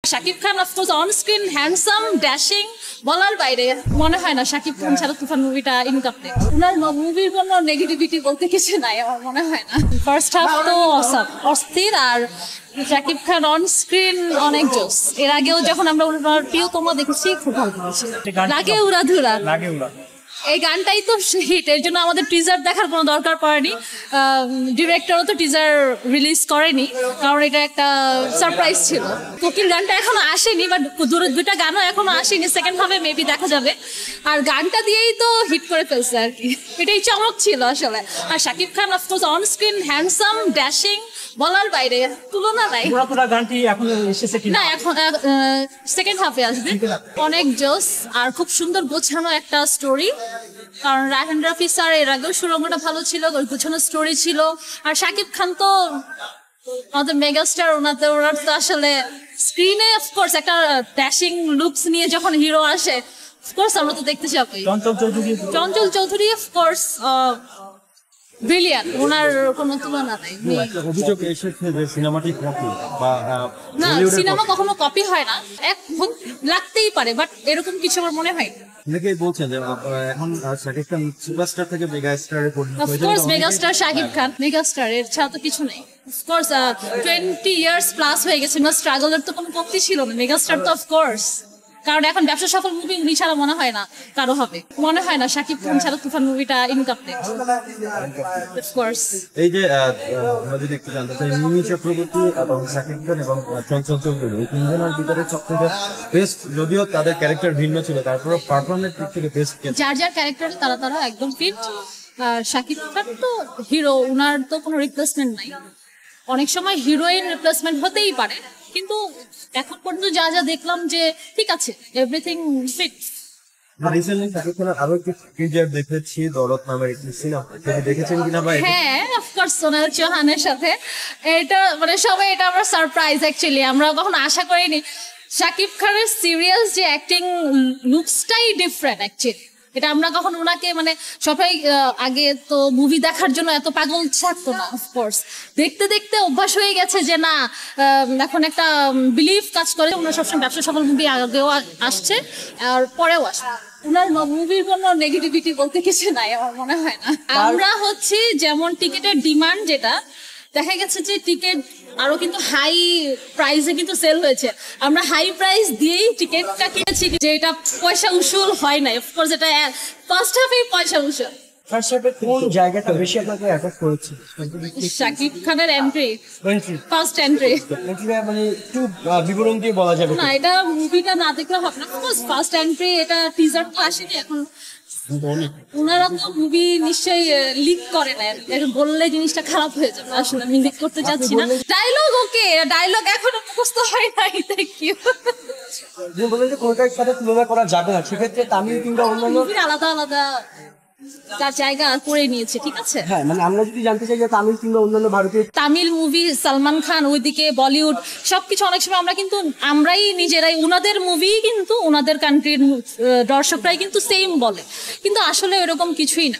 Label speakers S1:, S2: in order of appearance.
S1: Shakib Khan of course on screen handsome dashing বলার বাইরে মনে হয় না শাকিব খান ছাড়া তুফান মুভিটা ইনকমপ্লিট। ওনার মুভির কোনো নেগেটিভিটি বলতে কিছু নাই আমার মনে হয় না। ফার্স্ট হাফ তো অস্থির, আর শাকিব খান অন স্ক্রিন অনেক জোস। এর আগেও যখন আমরা ওনার প্রিয়তমা দেখেছি খুব ভালো লেগেছে। লাগে উড়াধুরা, লাগে উড়া, এই গানটাই তো হিট। এর জন্য আমাদের টিজার দেখার কোনো দরকার পড়েনি। ডিরেক্টরও তো টিজার রিলিজ করেনি, কারণ এটা একটা সারপ্রাইজ ছিল। কোকিল গানটা এখনো আসেনি, বাট দুটা গানও এখনো আসেনি। সেকেন্ড হাফে মেবি দেখা যাবে। আর গানটা দিয়েই তো হিট করে ফেলছে আর কি, এটাই চমক ছিল আসলে। আর Shakib Khan of course on screen handsome dashing বলার বাইরে তুলনা নাই।
S2: গানটি এখন এসেছে
S1: না, এখন সেকেন্ড হাফে আসবে। অনেক জোস আর খুব সুন্দর গোছানো একটা স্টোরি। কারণ রায়হান রাফি স্যার এর আগেও সুরঙ্গটা ভালো ছিল, গোছানো স্টোরি ছিল। আর শাকিব খান তো আমাদের মেগাস্টার, ওনার তো আসলে স্ক্রিনে অফকোর্স একটা ড্যাশিং লুকস নিয়ে যখন হিরো আসে অফকোর্স আমরা তো দেখতে যাবই। চঞ্চল চৌধুরী অফকোর্স ব্রিলিয়ান্ট, ওনার কোনো তুলনা নাই।
S3: অভিযোগ এসেছে যে সিনেমাটি কপি বা
S1: না, সিনেমা কখনো কপি হয় না, লাগতেই পারে, বাট এরকম কিছু আমার মনে হয় না।
S3: অনেকেই বলছেন যে এখন শাকিব খান সুপারস্টার থেকে মেগা স্টারে পরিণত হয়েছে।
S1: Of course megastar Shakib Khan, megastar, এর ছাড়া তো কিছু নেই। অফকোর্স 20 ইয়ার্স প্লাস হয়ে গেছে, না স্ট্রাগলের তো কোনো কমতি ছিল না। মেগাস্টার তো অফকোর্স, কারণ এখন ব্যবসা সফল মুভি উনি ছাড়া মনে হয় না কারো হবে। মনে হয় না শাকিব খান ছাড়া তুফান মুভিটা ইনকমপ্লিট। অফকোর্স
S3: এই যে আমরা যদি একটু জানতে চাই, মিমি চক্রবর্তী এবং শাকিব খান এবং চঞ্চল চৌধুরী এই তিনজনের ভিতরে সবথেকে বেস্ট, যদিও তাদের ক্যারেক্টার ভিন্ন ছিল, তারপরে পারফরমেন্স দিক থেকে বেস্ট।
S1: যার যার ক্যারেক্টার তারা একদম ফিট। শাকিব খান তো হিরো, উনার তো কোনো রিপ্লেসমেন্ট নাই। অনেক সময় হিরোইন রিপ্লেসমেন্ট হতেই পারে, কিন্তু এখন পর্যন্ত যা দেখলাম যে ঠিক আছে, এভরিথিং ফিট।
S3: রিসেন্টলি শাকিব খানের আরো একটি টিজার দেখেছি, দরদ নামের একটি সিনেমা, আপনি দেখেছেন কিনা ভাই?
S1: হ্যাঁ, অফকোর্স সোনাল চৌহানের সাথে। এটা মানে সবাই, এটা আমরা সারপ্রাইজ অ্যাকচুয়ালি, আমরা কখনো আশা করিনি। শাকিব খানের সিরিয়াস যে অ্যাক্টিং লুকসটাই ডিফারেন্ট অ্যাকচুয়ালি। এটা আমরা কখন ওনাকে মানে সবাই আগে তো মুভি দেখার জন্য এত পাগল থাকতো না। অফকোর্স দেখতে দেখতে অভ্যাস হয়ে গেছে যে না, এখন একটা বিলিভ কাজ করে। ওনার সবসময় ব্যবসা সফল মুভি আগেও আসছে আর পরেও আসবে। ওনার মুভির কোনো নেগেটিভিটি বলতে কিছু নাই আমার মনে হয় না। আমরা হচ্ছে যেমন টিকিটের ডিমান্ড, যেটা দেখা গেছে যে টিকিট আরো কিন্তু হাই প্রাইসে কিন্তু সেল হয়েছে। আমরা হাই প্রাইস দিয়েই টিকিটটা কিনেছি, যে এটা পয়সা উসুল হয় নাই। অফকোর্স এটা ফার্স্ট হাফেই পয়সা উসুল।
S2: ফার্স্ট হাফে কোন জায়গাটা বেশি আপনাকে অ্যাটাক করেছে?
S1: শাকিব খানের এন্ট্রি, ফার্স্ট এন্ট্রি।
S2: মানে একটু বিবরণ দিয়ে বলা যাবে
S1: না, এটা মুভিটা না দেখলে হবে না। অফকোর্স ফার্স্ট এন্ট্রি, এটা টিজার তো আসেনি এখন। ওনারা তো মুভি নিশ্চয়ই লিক করে না, বললে জিনিসটা খারাপ হয়ে যাবে। আসলে আমি লিক করতে চাচ্ছি না। ডায়লগ ওকে, ডায়লগ এখনো মুখস্থ হয় নাই। Thank you.
S2: বলেন যে কোনটার সাথে তুলনা করা যাবে না, সেক্ষেত্রে তামিল কিংবা অন্যান্য
S1: আলাদা আলাদা তার জায়গা করে নিয়েছে, ঠিক আছে।
S2: হ্যাঁ, মানে আমরা যদি জানতে চাই যে তামিল কিংবা অন্যান্য ভারতীয়
S1: তামিল মুভি, সালমান খান, ওইদিকে বলিউড সবকিছু অনেক সময় আমরাই নিজেরাই ওনাদের মুভি, কিন্তু ওনাদের কান্ট্রির দর্শকরাই কিন্তু সেম বলে, কিন্তু আসলে এরকম কিছুই না।